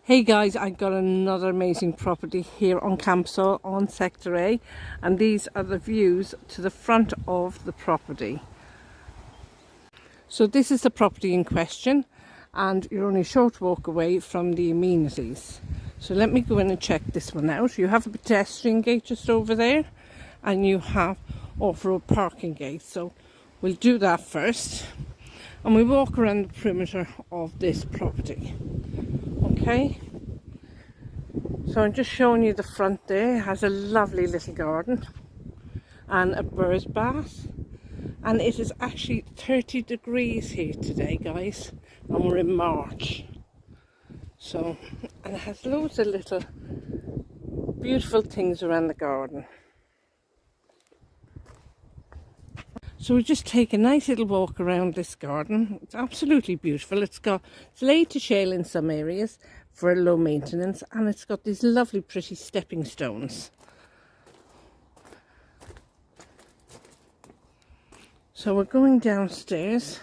Hey guys, I got another amazing property here on Campsall on Sector A, and these are the views to the front of the property. So this is the property in question, and you're only a short walk away from the amenities. So let me go in and check this one out. You have a pedestrian gate just over there, and you have off-road parking gate. So we'll do that first, and we walk around the perimeter of this property. Okay, so I'm just showing you the front there. It has a lovely little garden and a bird's bath, and it is actually 30 degrees here today, guys, and we're in March. So, and it has loads of little beautiful things around the garden. So we just take a nice little walk around this garden. It's absolutely beautiful. It's laid to shale in some areas for low maintenance, and it's got these lovely pretty stepping stones. So we're going downstairs,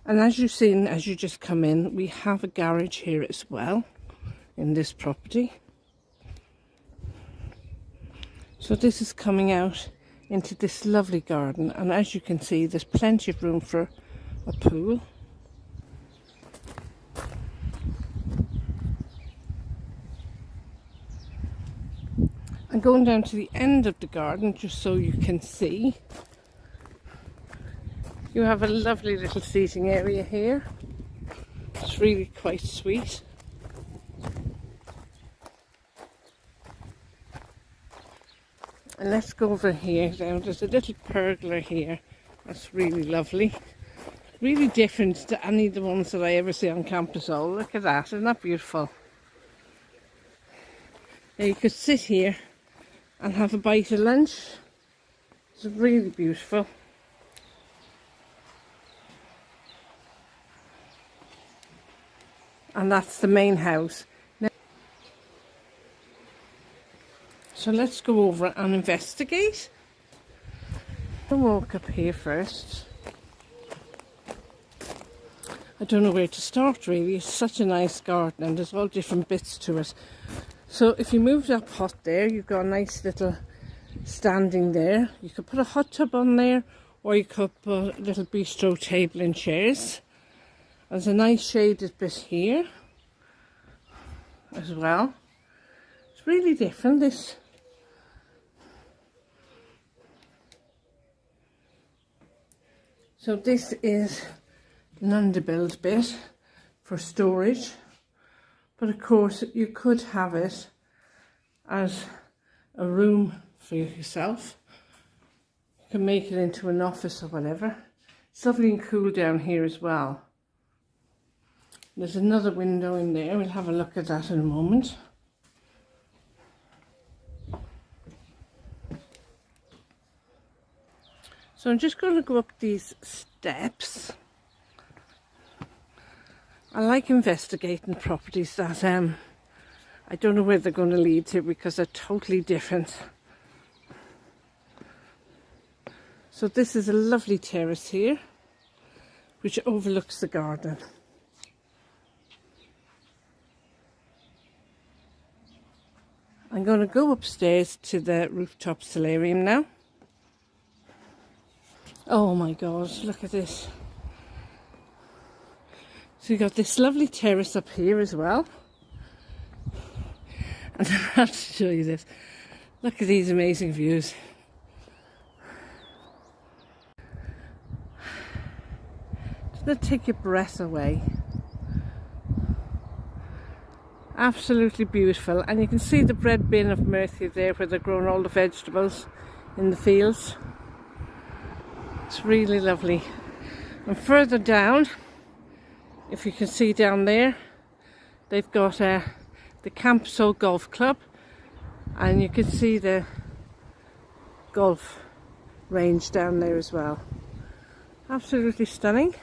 and as you've seen as you just come in, we have a garage here as well in this property. So this is coming out into this lovely garden, and as you can see, there's plenty of room for a pool. And going down to the end of the garden, just so you can see, you have a lovely little seating area here. It's really quite sweet. And let's go over here now. There's a little pergola here. That's really lovely. Really different to any of the ones that I ever see on Campsall. Look at that. Isn't that beautiful? Now you could sit here and have a bite of lunch. It's really beautiful. And that's the main house. So let's go over and investigate. I'll walk up here first. I don't know where to start really. It's such a nice garden and there's all different bits to it. So if you move that pot there, you've got a nice little standing there. You could put a hot tub on there, or you could put a little bistro table and chairs. There's a nice shaded bit here as well. It's really different, this. So this is an underbuild bit for storage, but of course you could have it as a room for yourself. You can make it into an office or whatever. It's lovely and cool down here as well. There's another window in there. We'll have a look at that in a moment. So I'm just going to go up these steps. I like investigating properties that I don't know where they're going to lead to, because they're totally different. So this is a lovely terrace here, which overlooks the garden. I'm going to go upstairs to the rooftop solarium now. Oh my God, look at this. So you've got this lovely terrace up here as well. And I have to show you this. Look at these amazing views. Doesn't it take your breath away? Absolutely beautiful. And you can see the bread bin of Murcia there, where they're growing all the vegetables in the fields. It's really lovely. And further down, if you can see down there, they've got the Campsall Golf Club, and you can see the golf range down there as well. Absolutely stunning.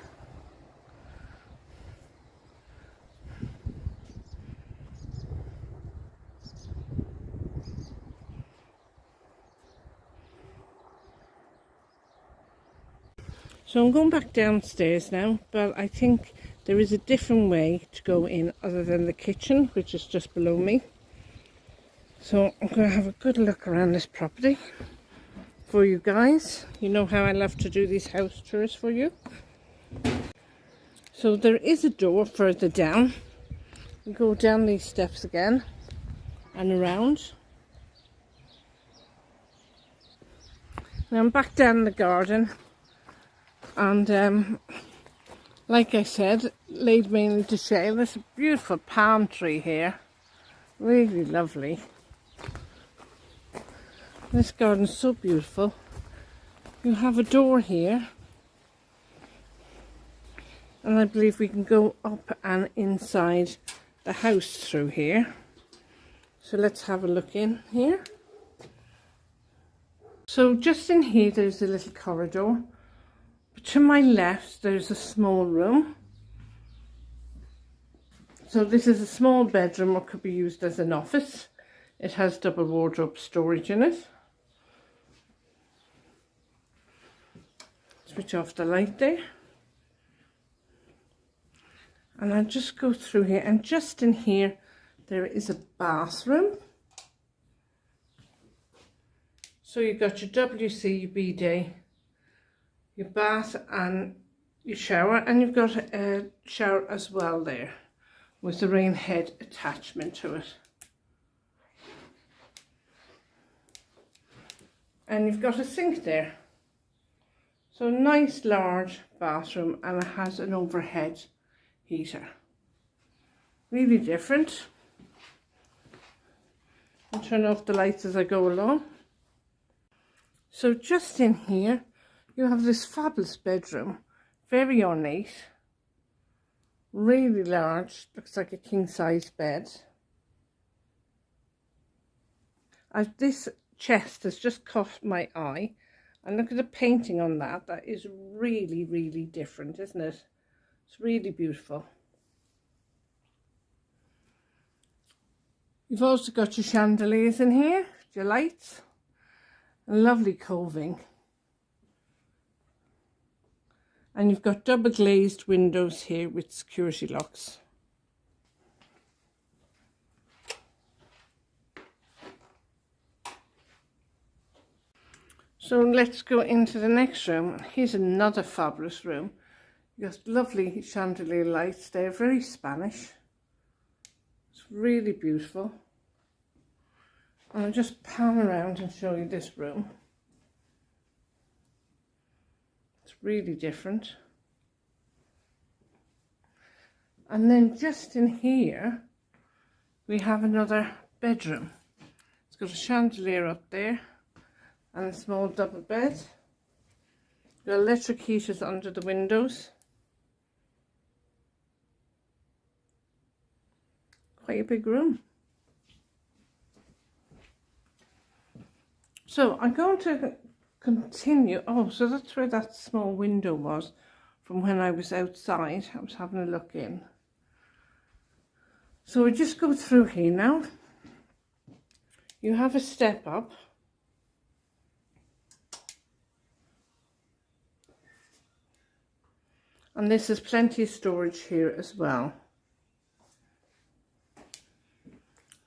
So I'm going back downstairs now, but I think there is a different way to go in other than the kitchen, which is just below me. So I'm going to have a good look around this property for you guys. You know how I love to do these house tours for you. So there is a door further down. We go down these steps again and around. Now I'm back down the garden, and like I said, laid mainly to shade. There's a beautiful palm tree here, really lovely. This garden's so beautiful. You have a door here, and I believe we can go up and inside the house through here. So let's have a look in here. So just in here there's a little corridor, but to my left there's a small room. So this is a small bedroom, or could be used as an office. It has double wardrobe storage in it. Switch off the light there. And I'll just go through here, and just in here there is a bathroom. So you've got your WC, your bidet, your bath and your shower, and you've got a shower as well there with the rain head attachment to it. And you've got a sink there. So a nice large bathroom, and it has an overhead heater. Really different. I'll turn off the lights as I go along. So just in here you have this fabulous bedroom, very ornate, really large, looks like a king size bed. This chest has just caught my eye, and look at the painting on that. That is really, really different, isn't it? It's really beautiful. You've also got your chandeliers in here, your lights, and lovely coving. And you've got double glazed windows here with security locks. So let's go into the next room. Here's another fabulous room. You've got lovely chandelier lights. They're very Spanish. It's really beautiful. And I'll just pan around and show you this room. It's really different. And then just in here we have another bedroom. It's got a chandelier up there and a small double bed. Got electric heaters under the windows. Quite a big room. So I'm going to continue. Oh, so that's where that small window was from when I was outside. I was having a look in. So we just go through here now. You have a step up. And this is plenty of storage here as well.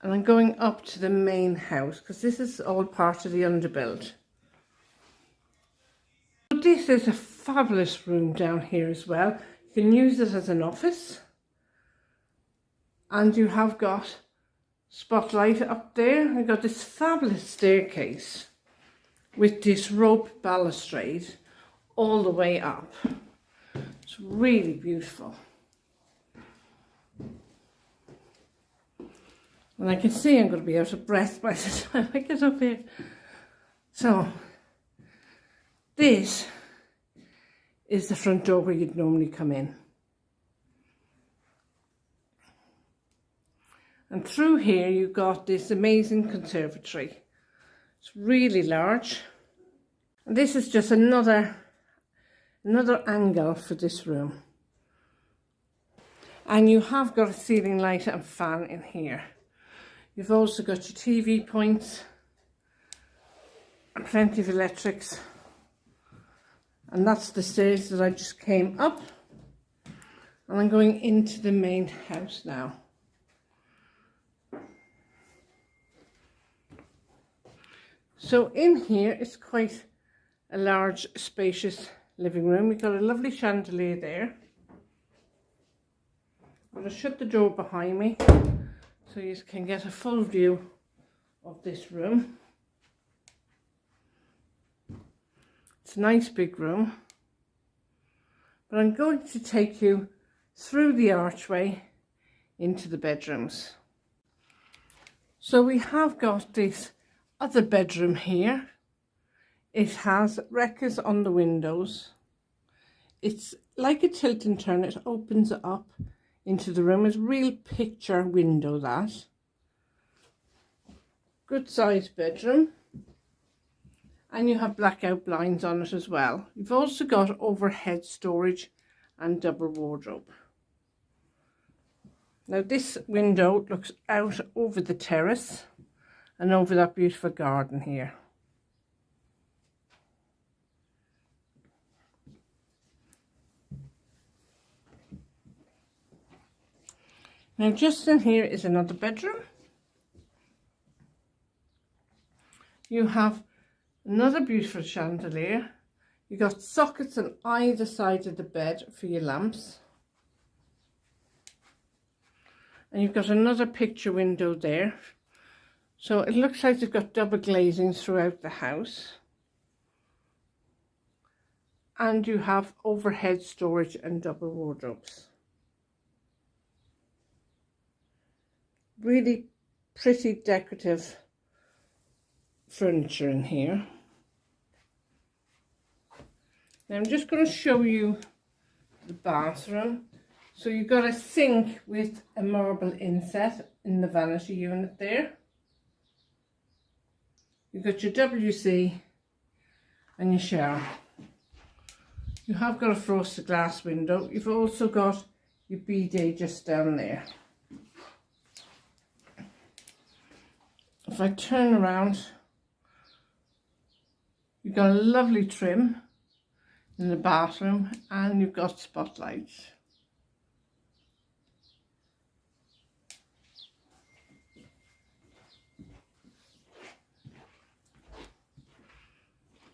And I'm going up to the main house because this is all part of the Underbuild. So this is a fabulous room down here as well. You can use it as an office. And you have got spotlight up there. You've got this fabulous staircase with this rope balustrade all the way up. It's really beautiful. And I can see I'm going to be out of breath by the time I get up here. So, this is the front door where you'd normally come in. And through here you've got this amazing conservatory. It's really large. And this is just another angle for this room. And you have got a ceiling light and fan in here. You've also got your TV points and plenty of electrics. And that's the stairs that I just came up. And I'm going into the main house now. So in here it's quite a large, spacious living room. We've got a lovely chandelier there. I'm going to shut the door behind me so you can get a full view of this room. It's a nice big room. But I'm going to take you through the archway into the bedrooms. So we have got this other bedroom here. It has wreckers on the windows. It's like a tilt and turn. It opens up into the room. It's a real picture window, that. Good sized bedroom. And you have blackout blinds on it as well. You've also got overhead storage and double wardrobe. Now this window looks out over the terrace and over that beautiful garden here. Now just in here is another bedroom. You have another beautiful chandelier. You got sockets on either side of the bed for your lamps. And you've got another picture window there. So it looks like they've got double glazing throughout the house. And you have overhead storage and double wardrobes. Really pretty decorative furniture in here. Now I'm just going to show you the bathroom. So you've got a sink with a marble inset in the vanity unit there. You've got your WC and your shower. You have got a frosted glass window. You've also got your bidet just down there. If I turn around, you've got a lovely trim in the bathroom and you've got spotlights.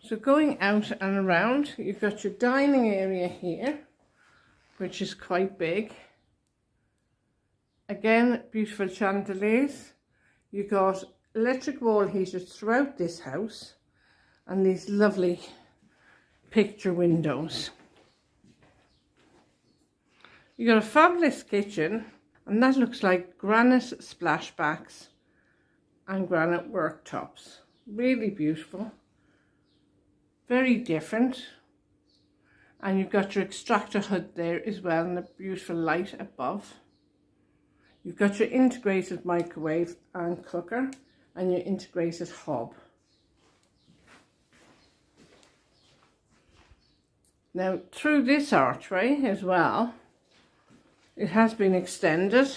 So going out and around, you've got your dining area here, which is quite big. Again, beautiful chandeliers. You've got electric wall heaters throughout this house and these lovely picture windows. You've got a fabulous kitchen, and that looks like granite splashbacks and granite worktops. Really beautiful. Very different. And you've got your extractor hood there as well and a beautiful light above. You've got your integrated microwave and cooker and your integrated hob. Now through this archway as well, it has been extended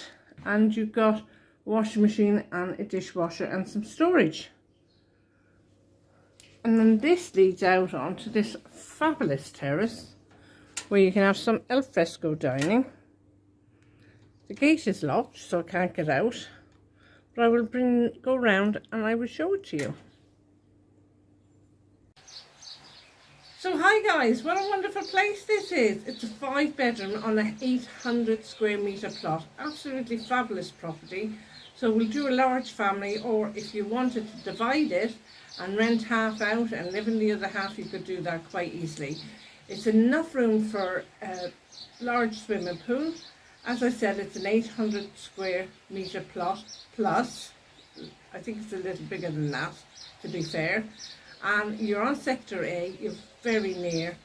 and you've got a washing machine and a dishwasher and some storage. And then this leads out onto this fabulous terrace where you can have some al fresco dining. The gate is locked, so I can't get out, but I will go round and I will show it to you. So hi guys, what a wonderful place this is. It's a 5-bedroom on an 800 square metre plot. Absolutely fabulous property. So we'll do a large family, or if you wanted to divide it and rent half out and live in the other half, you could do that quite easily. It's enough room for a large swimming pool. As I said, it's an 800 square metre plot plus. I think it's a little bigger than that, to be fair. And you're on Sector A, you're very near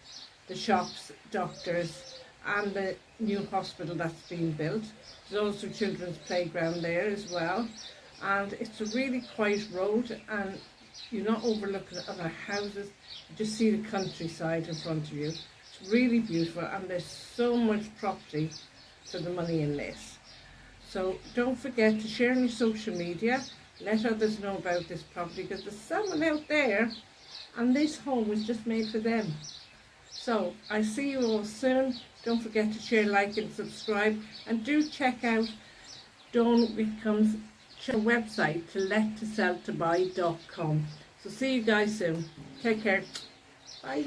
the shops, doctors and the new hospital that's being built. There's also a children's playground there as well. And it's a really quiet road and you're not overlooking other houses. You just see the countryside in front of you. It's really beautiful and there's so much property for the money in this. So don't forget to share on your social media. Let others know about this property because there's someone out there and this home was just made for them. So I see you all soon. Don't forget to share, like and subscribe, and do check out Dawn Whitcomb's website to let-to-sell-to-buy.com. So see you guys soon. Take care. Bye.